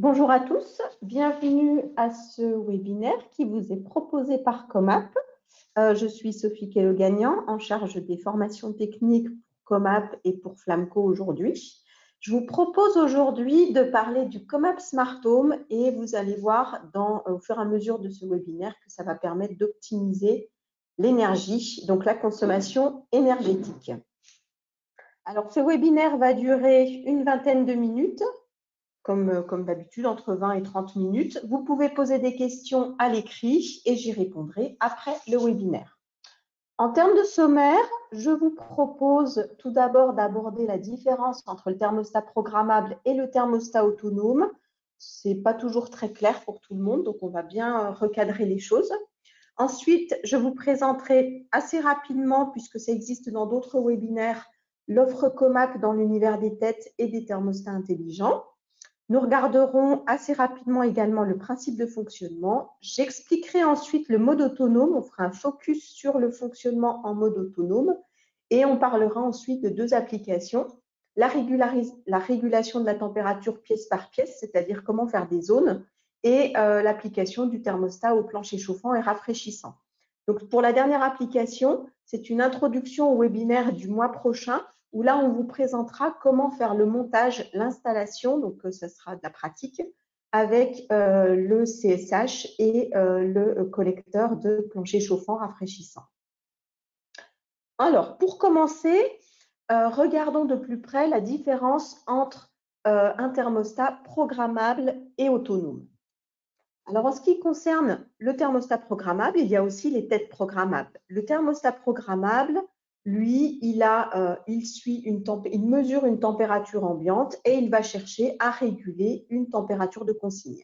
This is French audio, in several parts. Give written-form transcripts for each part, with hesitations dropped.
Bonjour à tous, bienvenue à ce webinaire qui vous est proposé par Comap. Je suis Sophie Kello-Gagnan, en charge des formations techniques pour Comap et pour Flamco aujourd'hui. Je vous propose aujourd'hui de parler du Comap Smart Home et vous allez voir au fur et à mesure de ce webinaire que ça va permettre d'optimiser l'énergie, donc la consommation énergétique. Alors, ce webinaire va durer une vingtaine de minutes. Comme d'habitude, entre 20 et 30 minutes. Vous pouvez poser des questions à l'écrit et j'y répondrai après le webinaire. En termes de sommaire, je vous propose tout d'abord d'aborder la différence entre le thermostat programmable et le thermostat autonome. Ce n'est pas toujours très clair pour tout le monde, donc on va bien recadrer les choses. Ensuite, je vous présenterai assez rapidement, puisque ça existe dans d'autres webinaires, l'offre Comap dans l'univers des têtes et des thermostats intelligents. Nous regarderons assez rapidement également le principe de fonctionnement. J'expliquerai ensuite le mode autonome. On fera un focus sur le fonctionnement en mode autonome et on parlera ensuite de deux applications. La régulation de la température pièce par pièce, c'est-à-dire comment faire des zones, et l'application du thermostat au plancher chauffant et rafraîchissant. Donc, pour la dernière application, c'est une introduction au webinaire du mois prochain où là, on vous présentera comment faire le montage, l'installation, donc ça sera de la pratique, avec le CSH et le collecteur de plancher chauffant rafraîchissant. Alors, pour commencer, regardons de plus près la différence entre un thermostat programmable et autonome. Alors, en ce qui concerne le thermostat programmable, il y a aussi les têtes programmables. Le thermostat programmable, lui, il mesure une température ambiante et il va chercher à réguler une température de consigne.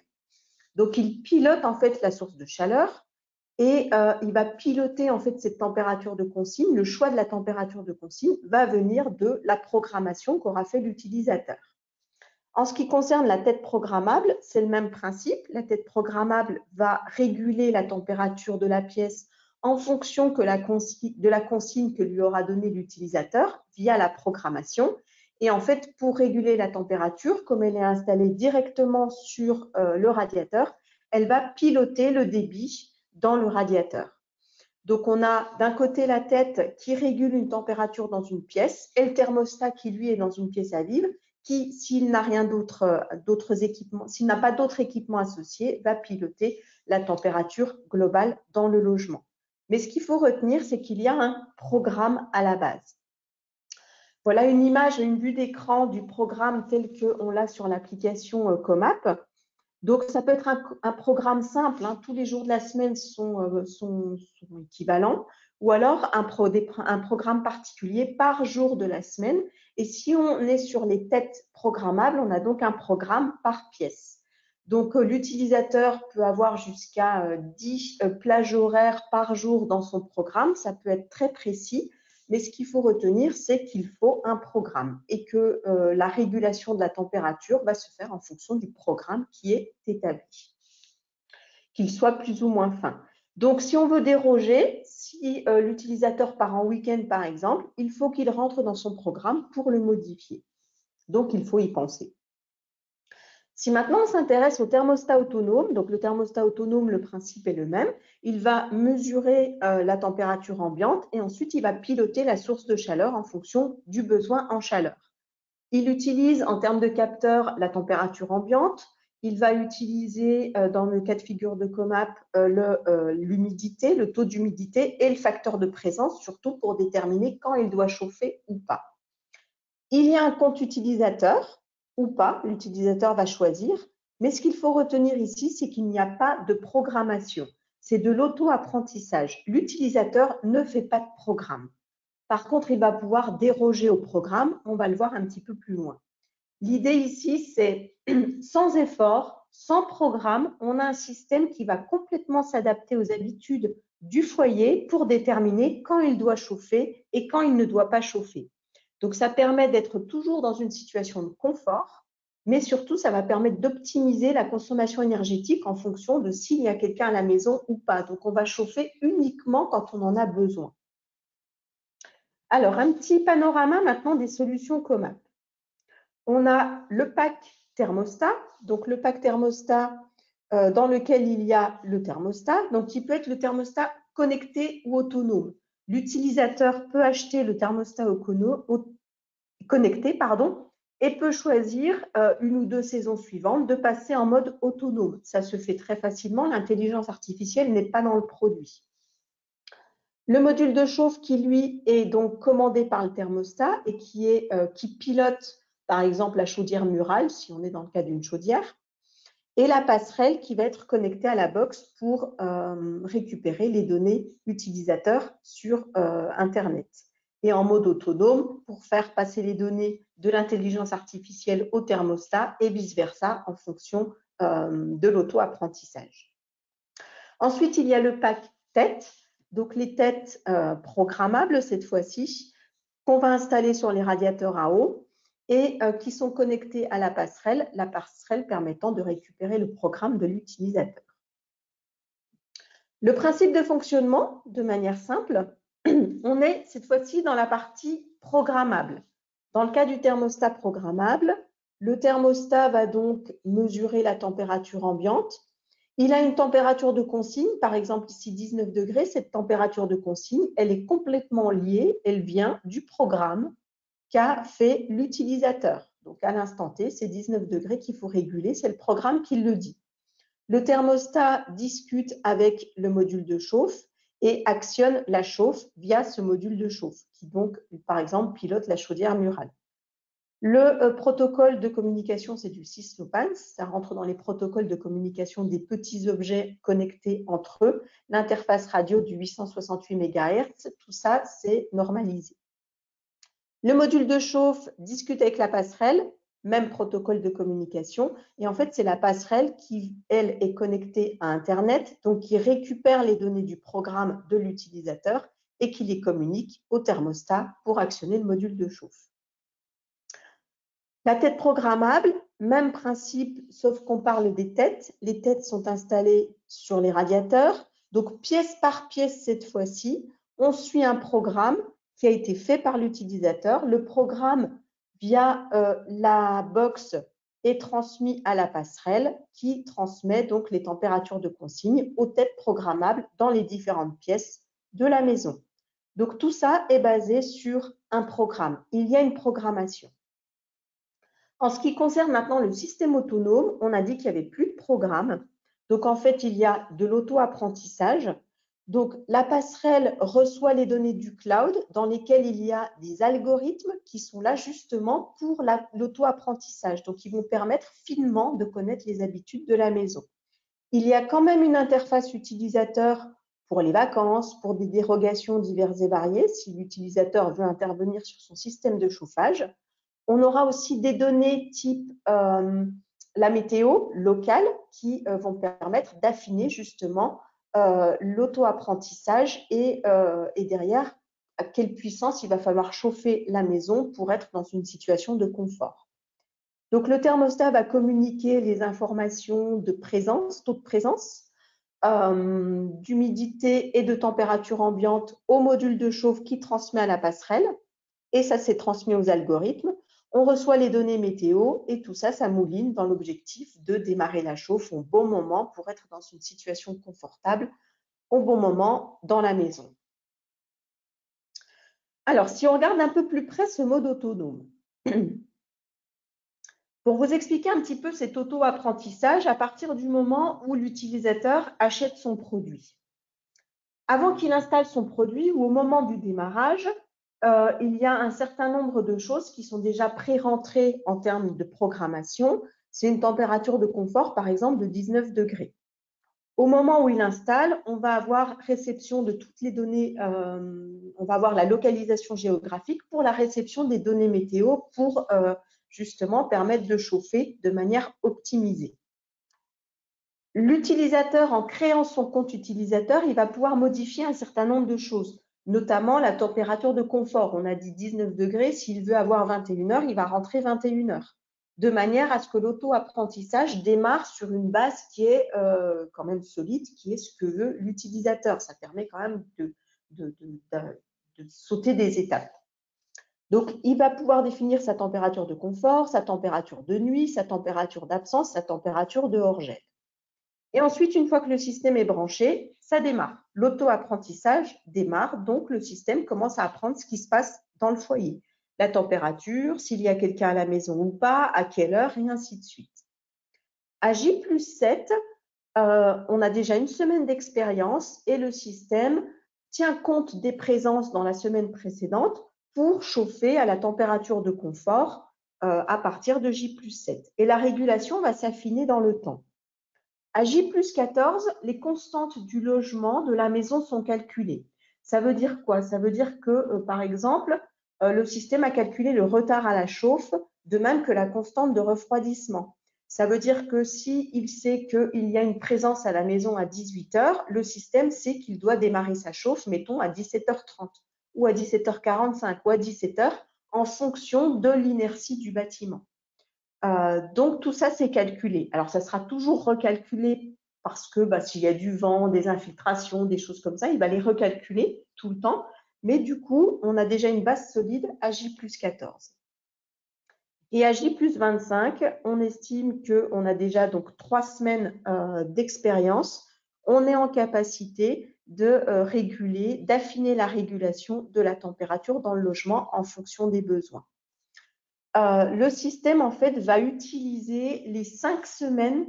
Donc, il pilote en fait la source de chaleur et il va piloter en fait cette température de consigne. Le choix de la température de consigne va venir de la programmation qu'aura fait l'utilisateur. En ce qui concerne la tête programmable, c'est le même principe. La tête programmable va réguler la température de la pièce en fonction de la consigne que lui aura donnée l'utilisateur via la programmation. Et en fait, pour réguler la température, comme elle est installée directement sur le radiateur, elle va piloter le débit dans le radiateur. Donc, on a d'un côté la tête qui régule une température dans une pièce et le thermostat qui, lui, est dans une pièce à vivre qui, s'il n'a rien d'autres équipements, s'il n'a pas d'autres équipements associés, va piloter la température globale dans le logement. Mais ce qu'il faut retenir, c'est qu'il y a un programme à la base. Voilà une image, une vue d'écran du programme tel qu'on l'a sur l'application Comap. Donc, ça peut être un programme simple, hein, tous les jours de la semaine sont équivalents, ou alors un programme particulier par jour de la semaine. Et si on est sur les têtes programmables, on a donc un programme par pièce. Donc, l'utilisateur peut avoir jusqu'à 10 plages horaires par jour dans son programme. Ça peut être très précis. Mais ce qu'il faut retenir, c'est qu'il faut un programme et que la régulation de la température va se faire en fonction du programme qui est établi, qu'il soit plus ou moins fin. Donc, si on veut déroger, si l'utilisateur part en week-end, par exemple, il faut qu'il rentre dans son programme pour le modifier. Donc, il faut y penser. Si maintenant on s'intéresse au thermostat autonome, donc le thermostat autonome, le principe est le même. Il va mesurer la température ambiante et ensuite il va piloter la source de chaleur en fonction du besoin en chaleur. Il utilise en termes de capteur la température ambiante. Il va utiliser dans le cas de figure de Comap l'humidité, le taux d'humidité et le facteur de présence, surtout pour déterminer quand il doit chauffer ou pas. Il y a un compte utilisateur ou pas, l'utilisateur va choisir, mais ce qu'il faut retenir ici, c'est qu'il n'y a pas de programmation. C'est de l'auto-apprentissage. L'utilisateur ne fait pas de programme. Par contre, il va pouvoir déroger au programme. On va le voir un petit peu plus loin. L'idée ici, c'est sans effort, sans programme, on a un système qui va complètement s'adapter aux habitudes du foyer pour déterminer quand il doit chauffer et quand il ne doit pas chauffer. Donc, ça permet d'être toujours dans une situation de confort, mais surtout, ça va permettre d'optimiser la consommation énergétique en fonction de s'il y a quelqu'un à la maison ou pas. Donc, on va chauffer uniquement quand on en a besoin. Alors, un petit panorama maintenant des solutions Comap. On a le pack thermostat. Donc, le pack thermostat dans lequel il y a le thermostat. Donc, il peut être le thermostat connecté ou autonome. L'utilisateur peut acheter le thermostat connecté et peut choisir une ou deux saisons suivantes de passer en mode autonome. Ça se fait très facilement. L'intelligence artificielle n'est pas dans le produit. Le module de chauffe qui, lui, est donc commandé par le thermostat et qui pilote, par exemple, la chaudière murale, si on est dans le cas d'une chaudière, et la passerelle qui va être connectée à la box pour récupérer les données utilisateurs sur Internet. Et en mode autonome pour faire passer les données de l'intelligence artificielle au thermostat et vice-versa en fonction de l'auto-apprentissage. Ensuite, il y a le pack tête, donc les têtes programmables cette fois-ci, qu'on va installer sur les radiateurs à eau et qui sont connectés à la passerelle permettant de récupérer le programme de l'utilisateur. Le principe de fonctionnement, de manière simple, on est cette fois-ci dans la partie programmable. Dans le cas du thermostat programmable, le thermostat va donc mesurer la température ambiante. Il a une température de consigne, par exemple ici 19 degrés. Cette température de consigne, elle est complètement liée, elle vient du programme qu'a fait l'utilisateur. Donc à l'instant T, c'est 19 degrés qu'il faut réguler, c'est le programme qui le dit. Le thermostat discute avec le module de chauffe et actionne la chauffe via ce module de chauffe, qui donc, par exemple, pilote la chaudière murale. Le protocole de communication, c'est du SysLoPAN, ça rentre dans les protocoles de communication des petits objets connectés entre eux. L'interface radio du 868 MHz, tout ça, c'est normalisé. Le module de chauffe discute avec la passerelle, même protocole de communication. Et en fait, c'est la passerelle qui, elle, est connectée à Internet, donc qui récupère les données du programme de l'utilisateur et qui les communique au thermostat pour actionner le module de chauffe. La tête programmable, même principe, sauf qu'on parle des têtes. Les têtes sont installées sur les radiateurs. Donc, pièce par pièce, cette fois-ci, on suit un programme qui a été fait par l'utilisateur. Le programme, via la box, est transmis à la passerelle qui transmet donc les températures de consigne aux têtes programmables dans les différentes pièces de la maison. Donc, tout ça est basé sur un programme. Il y a une programmation. En ce qui concerne maintenant le système autonome, on a dit qu'il n'y avait plus de programme. Donc, en fait, il y a de l'auto-apprentissage. Donc, la passerelle reçoit les données du cloud dans lesquelles il y a des algorithmes qui sont là justement pour l'auto-apprentissage. Donc, ils vont permettre finement de connaître les habitudes de la maison. Il y a quand même une interface utilisateur pour les vacances, pour des dérogations diverses et variées, si l'utilisateur veut intervenir sur son système de chauffage. On aura aussi des données type la météo locale qui vont permettre d'affiner justement l'auto-apprentissage et derrière, à quelle puissance il va falloir chauffer la maison pour être dans une situation de confort. Donc, le thermostat va communiquer les informations de présence, taux de présence, d'humidité et de température ambiante au module de chauffe qui transmet à la passerelle et ça s'est transmis aux algorithmes. On reçoit les données météo et tout ça, ça mouline dans l'objectif de démarrer la chauffe au bon moment pour être dans une situation confortable au bon moment dans la maison. Alors, si on regarde un peu plus près ce mode autonome, pour vous expliquer un petit peu cet auto-apprentissage à partir du moment où l'utilisateur achète son produit. Avant qu'il installe son produit ou au moment du démarrage, il y a un certain nombre de choses qui sont déjà pré-rentrées en termes de programmation. C'est une température de confort, par exemple, de 19 degrés. Au moment où il installe, on va avoir réception de toutes les données, on va avoir la localisation géographique pour la réception des données météo pour justement permettre de chauffer de manière optimisée. L'utilisateur, en créant son compte utilisateur, il va pouvoir modifier un certain nombre de choses, notamment la température de confort. On a dit 19 degrés, s'il veut avoir 21 heures, il va rentrer 21 heures, de manière à ce que l'auto-apprentissage démarre sur une base qui est quand même solide, qui est ce que veut l'utilisateur. Ça permet quand même de sauter des étapes. Donc, il va pouvoir définir sa température de confort, sa température de nuit, sa température d'absence, sa température de hors-gel. Et ensuite, une fois que le système est branché, ça démarre. L'auto-apprentissage démarre, donc le système commence à apprendre ce qui se passe dans le foyer. La température, s'il y a quelqu'un à la maison ou pas, à quelle heure, et ainsi de suite. À J+7, on a déjà une semaine d'expérience et le système tient compte des présences dans la semaine précédente pour chauffer à la température de confort à partir de J+7. Et la régulation va s'affiner dans le temps. À J+14, les constantes du logement de la maison sont calculées. Ça veut dire quoi? Ça veut dire que, par exemple, le système a calculé le retard à la chauffe, de même que la constante de refroidissement. Ça veut dire que s'il sait qu'il y a une présence à la maison à 18 heures, le système sait qu'il doit démarrer sa chauffe, mettons, à 17h30 ou à 17h45 ou à 17 heures, en fonction de l'inertie du bâtiment. Donc, tout ça, c'est calculé. Alors, ça sera toujours recalculé parce que s'il y a du vent, des infiltrations, des choses comme ça, il va les recalculer tout le temps. Mais du coup, on a déjà une base solide à J+14. Et à J+25, on estime qu'on a déjà donc 3 semaines d'expérience. On est en capacité de réguler, d'affiner la régulation de la température dans le logement en fonction des besoins. Le système, en fait, va utiliser les 5 semaines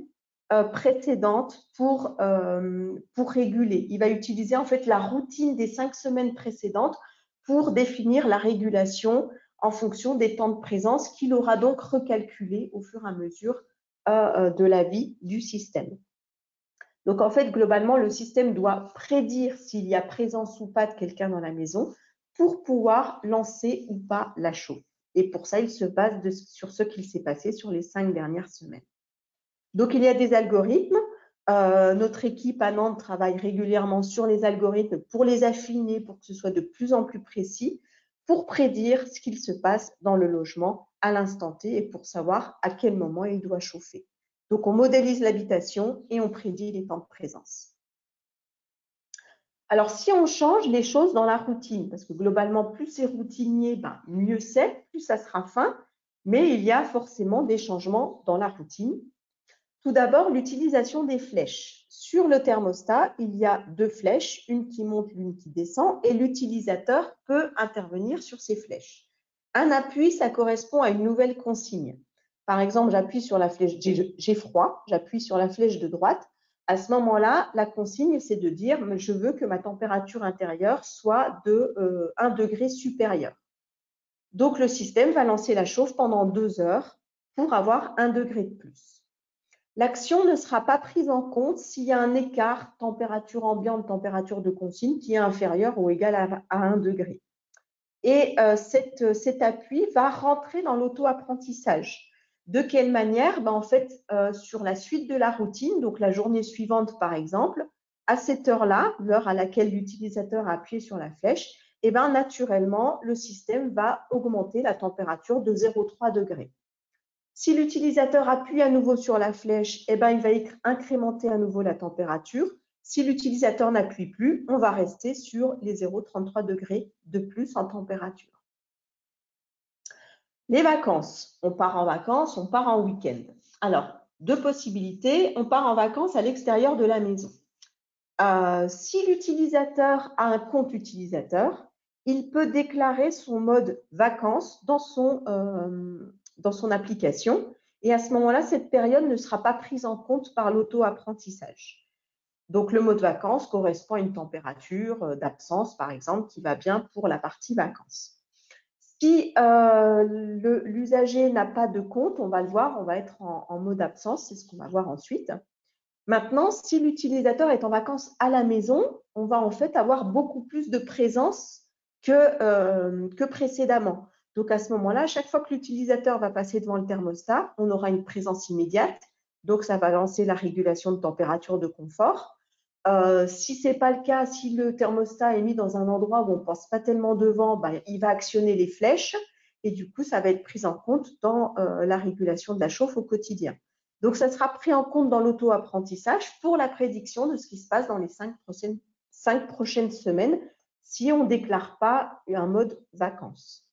précédentes pour réguler. Il va utiliser, en fait, la routine des 5 semaines précédentes pour définir la régulation en fonction des temps de présence qu'il aura donc recalculé au fur et à mesure de la vie du système. Donc, en fait, globalement, le système doit prédire s'il y a présence ou pas de quelqu'un dans la maison pour pouvoir lancer ou pas la chauffe. Et pour ça, il se base sur ce qu'il s'est passé sur les 5 dernières semaines. Donc, il y a des algorithmes. Notre équipe à Nantes travaille régulièrement sur les algorithmes pour les affiner, pour que ce soit de plus en plus précis, pour prédire ce qu'il se passe dans le logement à l'instant T et pour savoir à quel moment il doit chauffer. Donc, on modélise l'habitation et on prédit les temps de présence. Alors, si on change les choses dans la routine, parce que globalement, plus c'est routinier, mieux c'est, plus ça sera fin, mais il y a forcément des changements dans la routine. Tout d'abord, l'utilisation des flèches. Sur le thermostat, il y a 2 flèches, une qui monte, une qui descend, et l'utilisateur peut intervenir sur ces flèches. Un appui, ça correspond à une nouvelle consigne. Par exemple, j'appuie sur la flèche, j'ai froid, j'appuie sur la flèche de droite. À ce moment-là, la consigne, c'est de dire « je veux que ma température intérieure soit de 1 degré supérieur ». Donc, le système va lancer la chauffe pendant 2 heures pour avoir 1 degré de plus. L'action ne sera pas prise en compte s'il y a un écart température ambiante, température de consigne qui est inférieur ou égal à 1 degré. Et cet appui va rentrer dans l'auto-apprentissage. De quelle manière? En fait, sur la suite de la routine, donc la journée suivante par exemple, à cette heure-là, l'heure à laquelle l'utilisateur a appuyé sur la flèche, naturellement, le système va augmenter la température de 0,3 degrés. Si l'utilisateur appuie à nouveau sur la flèche, il va incrémenter à nouveau la température. Si l'utilisateur n'appuie plus, on va rester sur les 0,33 degrés de plus en température. Les vacances. On part en vacances, on part en week-end. Alors, 2 possibilités. On part en vacances à l'extérieur de la maison. Si l'utilisateur a un compte utilisateur, il peut déclarer son mode vacances dans son application. Et à ce moment-là, cette période ne sera pas prise en compte par l'auto-apprentissage. Donc, le mode vacances correspond à une température d'absence, par exemple, qui va bien pour la partie vacances. Si l'usager n'a pas de compte, on va le voir, on va être en mode absence, c'est ce qu'on va voir ensuite. Maintenant, si l'utilisateur est en vacances à la maison, on va en fait avoir beaucoup plus de présence que précédemment. Donc, à ce moment-là, à chaque fois que l'utilisateur va passer devant le thermostat, on aura une présence immédiate. Donc, ça va lancer la régulation de température de confort. Si ce n'est pas le cas, si le thermostat est mis dans un endroit où on ne pense pas tellement devant, il va actionner les flèches et du coup, ça va être pris en compte dans la régulation de la chauffe au quotidien. Donc, ça sera pris en compte dans l'auto-apprentissage pour la prédiction de ce qui se passe dans les 5 prochaines semaines si on ne déclare pas un mode vacances.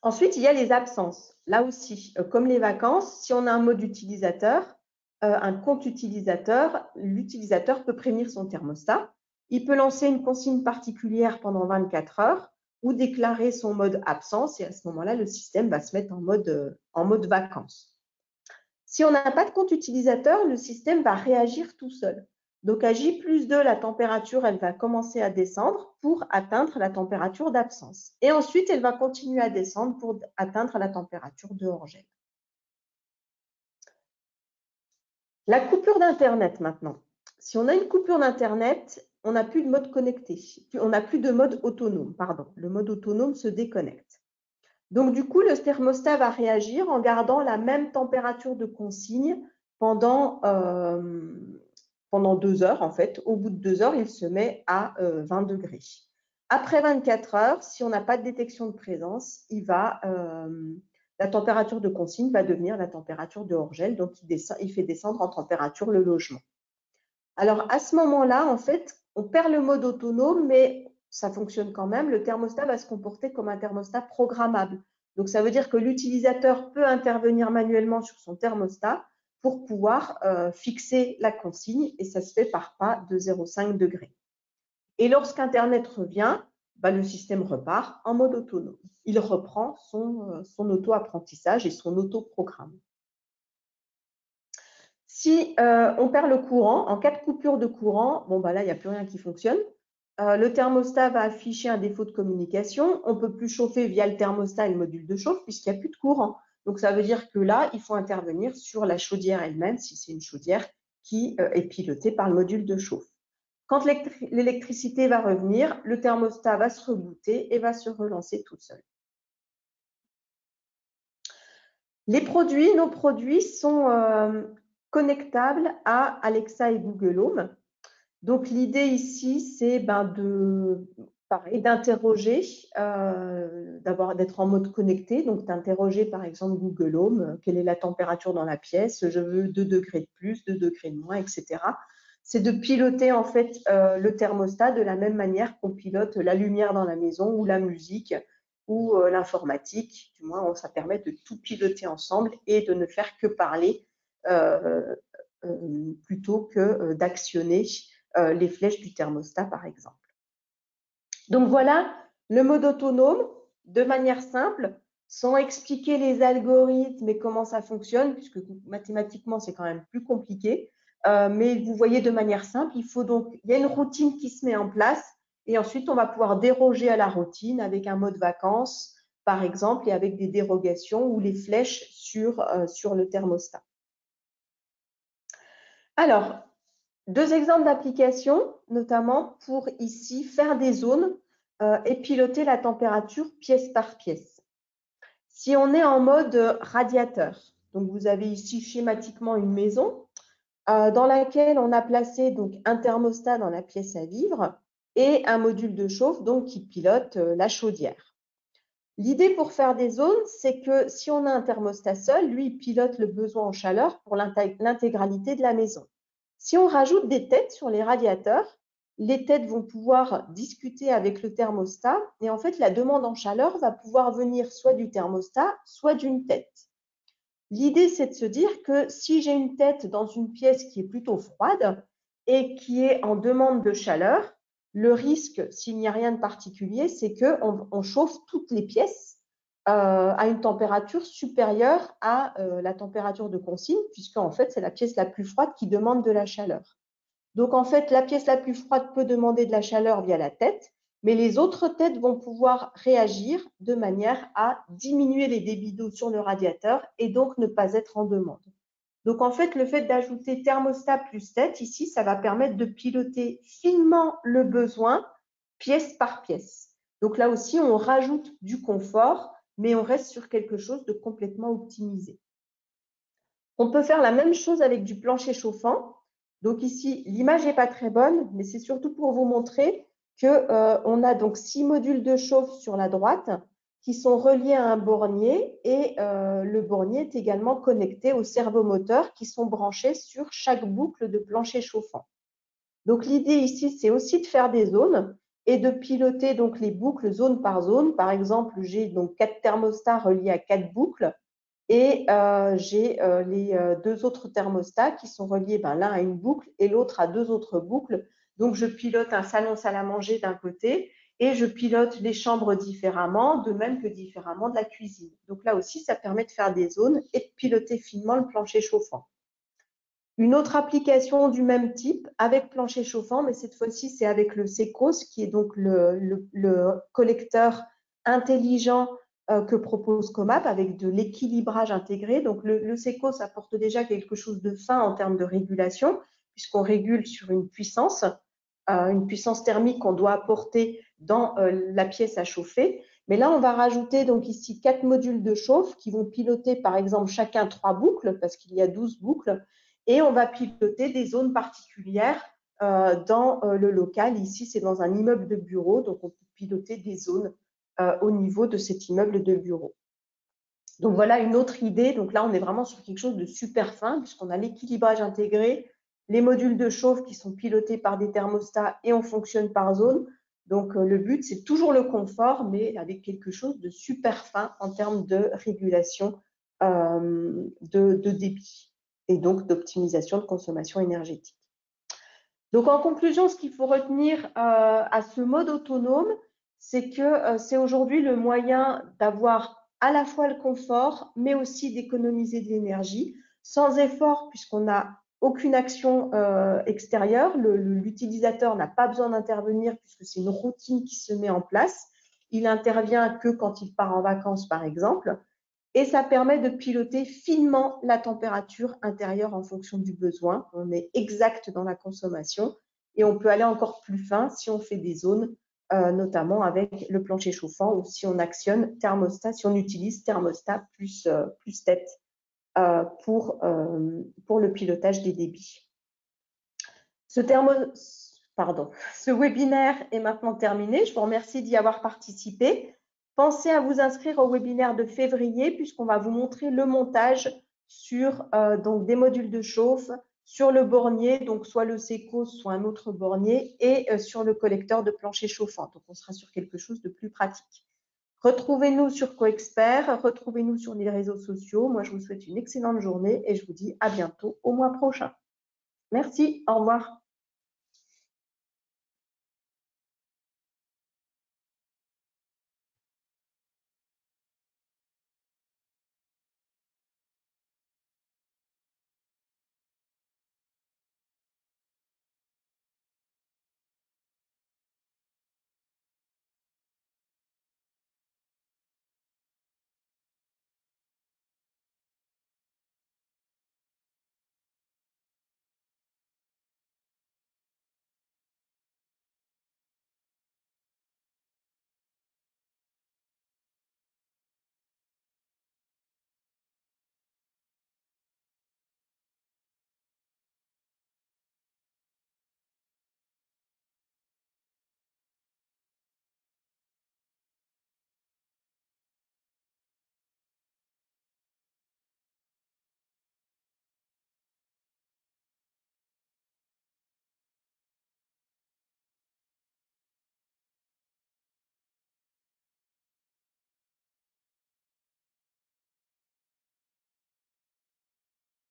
Ensuite, il y a les absences. Là aussi, comme les vacances, si on a un mode utilisateur, un compte utilisateur, l'utilisateur peut prévenir son thermostat. Il peut lancer une consigne particulière pendant 24 heures ou déclarer son mode absence et à ce moment-là, le système va se mettre en mode vacances. Si on n'a pas de compte utilisateur, le système va réagir tout seul. Donc à J+2, la température, elle va commencer à descendre pour atteindre la température d'absence. Et ensuite, elle va continuer à descendre pour atteindre la température de hors-gel. La coupure d'Internet maintenant. Si on a une coupure d'Internet, on n'a plus de mode connecté. On n'a plus de mode autonome, pardon. Le mode autonome se déconnecte. Donc, du coup, le thermostat va réagir en gardant la même température de consigne pendant 2 heures. En fait, au bout de 2 heures, il se met à 20 degrés. Après 24 heures, si on n'a pas de détection de présence, la température de consigne va devenir la température de hors-gel. Donc, il fait descendre en température le logement. Alors, à ce moment-là, en fait, on perd le mode autonome, mais ça fonctionne quand même. Le thermostat va se comporter comme un thermostat programmable. Donc, ça veut dire que l'utilisateur peut intervenir manuellement sur son thermostat pour pouvoir fixer la consigne et ça se fait par pas de 0,5 degrés. Et lorsqu'Internet revient, le système repart en mode autonome. Il reprend son auto-apprentissage et son auto-programme. Si on perd le courant, en cas de coupure de courant, là, il n'y a plus rien qui fonctionne. Le thermostat va afficher un défaut de communication. On ne peut plus chauffer via le thermostat et le module de chauffe puisqu'il n'y a plus de courant. Donc, ça veut dire que là, il faut intervenir sur la chaudière elle-même, si c'est une chaudière qui est pilotée par le module de chauffe. Quand l'électricité va revenir, le thermostat va se rebooter et va se relancer tout seul. Nos produits sont connectables à Alexa et Google Home. Donc, l'idée ici, c'est d'interroger, d'être en mode connecté. Donc, d'interroger, par exemple, Google Home, quelle est la température dans la pièce, je veux 2 degrés de plus, 2 degrés de moins, etc. C'est de piloter, en fait, le thermostat de la même manière qu'on pilote la lumière dans la maison ou la musique ou l'informatique. Du moins, ça permet de tout piloter ensemble et de ne faire que parler plutôt que d'actionner les flèches du thermostat, par exemple. Donc voilà le mode autonome de manière simple, sans expliquer les algorithmes et comment ça fonctionne, puisque mathématiquement, c'est quand même plus compliqué. Mais vous voyez de manière simple, il y a une routine qui se met en place et ensuite, on va pouvoir déroger à la routine avec un mode vacances, par exemple, et avec des dérogations ou les flèches sur le thermostat. Alors, 2 exemples d'applications, notamment pour ici faire des zones et piloter la température pièce par pièce. Si on est en mode radiateur, donc vous avez ici schématiquement une maison dans laquelle on a placé donc un thermostat dans la pièce à vivre et un module de chauffe donc qui pilote la chaudière. L'idée pour faire des zones, c'est que si on a un thermostat seul, lui, il pilote le besoin en chaleur pour l'intégralité de la maison. Si on rajoute des têtes sur les radiateurs, les têtes vont pouvoir discuter avec le thermostat et en fait, la demande en chaleur va pouvoir venir soit du thermostat, soit d'une tête. L'idée, c'est de se dire que si j'ai une tête dans une pièce qui est plutôt froide et qui est en demande de chaleur, le risque, s'il n'y a rien de particulier, c'est qu'on chauffe toutes les pièces à une température supérieure à la température de consigne, puisqu'en fait, c'est la pièce la plus froide qui demande de la chaleur. Donc, en fait, la pièce la plus froide peut demander de la chaleur via la tête, mais les autres têtes vont pouvoir réagir de manière à diminuer les débits d'eau sur le radiateur et donc ne pas être en demande. Donc, en fait, le fait d'ajouter thermostat plus tête, ici, ça va permettre de piloter finement le besoin pièce par pièce. Donc, là aussi, on rajoute du confort, mais on reste sur quelque chose de complètement optimisé. On peut faire la même chose avec du plancher chauffant. Donc ici, l'image n'est pas très bonne, mais c'est surtout pour vous montrer qu'on a donc 6 modules de chauffe sur la droite qui sont reliés à un bornier et le bornier est également connecté aux servomoteurs qui sont branchés sur chaque boucle de plancher chauffant. Donc l'idée ici, c'est aussi de faire des zones et de piloter donc les boucles zone par zone. Par exemple, j'ai donc 4 thermostats reliés à 4 boucles et j'ai les 2 autres thermostats qui sont reliés l'un à une boucle et l'autre à 2 autres boucles. Donc, je pilote un salon salle à manger d'un côté et je pilote les chambres différemment, de même que différemment de la cuisine. Donc là aussi, ça permet de faire des zones et de piloter finement le plancher chauffant. Une autre application du même type avec plancher chauffant, mais cette fois-ci, c'est avec le Secos, qui est donc le collecteur intelligent que propose Comap avec de l'équilibrage intégré. Donc, le Secos apporte déjà quelque chose de fin en termes de régulation, puisqu'on régule sur une puissance thermique qu'on doit apporter dans la pièce à chauffer. Mais là, on va rajouter donc ici 4 modules de chauffe qui vont piloter par exemple chacun 3 boucles, parce qu'il y a 12 boucles, et on va piloter des zones particulières dans le local. Ici, c'est dans un immeuble de bureau, donc on peut piloter des zones au niveau de cet immeuble de bureau. Donc voilà une autre idée. Donc là, on est vraiment sur quelque chose de super fin, puisqu'on a l'équilibrage intégré, les modules de chauffe qui sont pilotés par des thermostats et on fonctionne par zone. Donc le but, c'est toujours le confort, mais avec quelque chose de super fin en termes de régulation de débit et donc d'optimisation de consommation énergétique. Donc en conclusion, ce qu'il faut retenir à ce mode autonome, c'est que c'est aujourd'hui le moyen d'avoir à la fois le confort, mais aussi d'économiser de l'énergie sans effort, puisqu'on n'a aucune action extérieure. L'utilisateur n'a pas besoin d'intervenir puisque c'est une routine qui se met en place. Il intervient que quand il part en vacances, par exemple. Et ça permet de piloter finement la température intérieure en fonction du besoin. On est exact dans la consommation et on peut aller encore plus fin si on fait des zones, notamment avec le plancher chauffant ou si on actionne thermostat, si on utilise thermostat plus tête pour le pilotage des débits. Ce webinaire est maintenant terminé. Je vous remercie d'y avoir participé. Pensez à vous inscrire au webinaire de février puisqu'on va vous montrer le montage sur donc des modules de chauffe, sur le bornier, donc soit le Secos, soit un autre bornier, et sur le collecteur de plancher chauffant. Donc, on sera sur quelque chose de plus pratique. Retrouvez-nous sur CoExpert, retrouvez-nous sur les réseaux sociaux. Moi, je vous souhaite une excellente journée et je vous dis à bientôt au mois prochain. Merci, au revoir.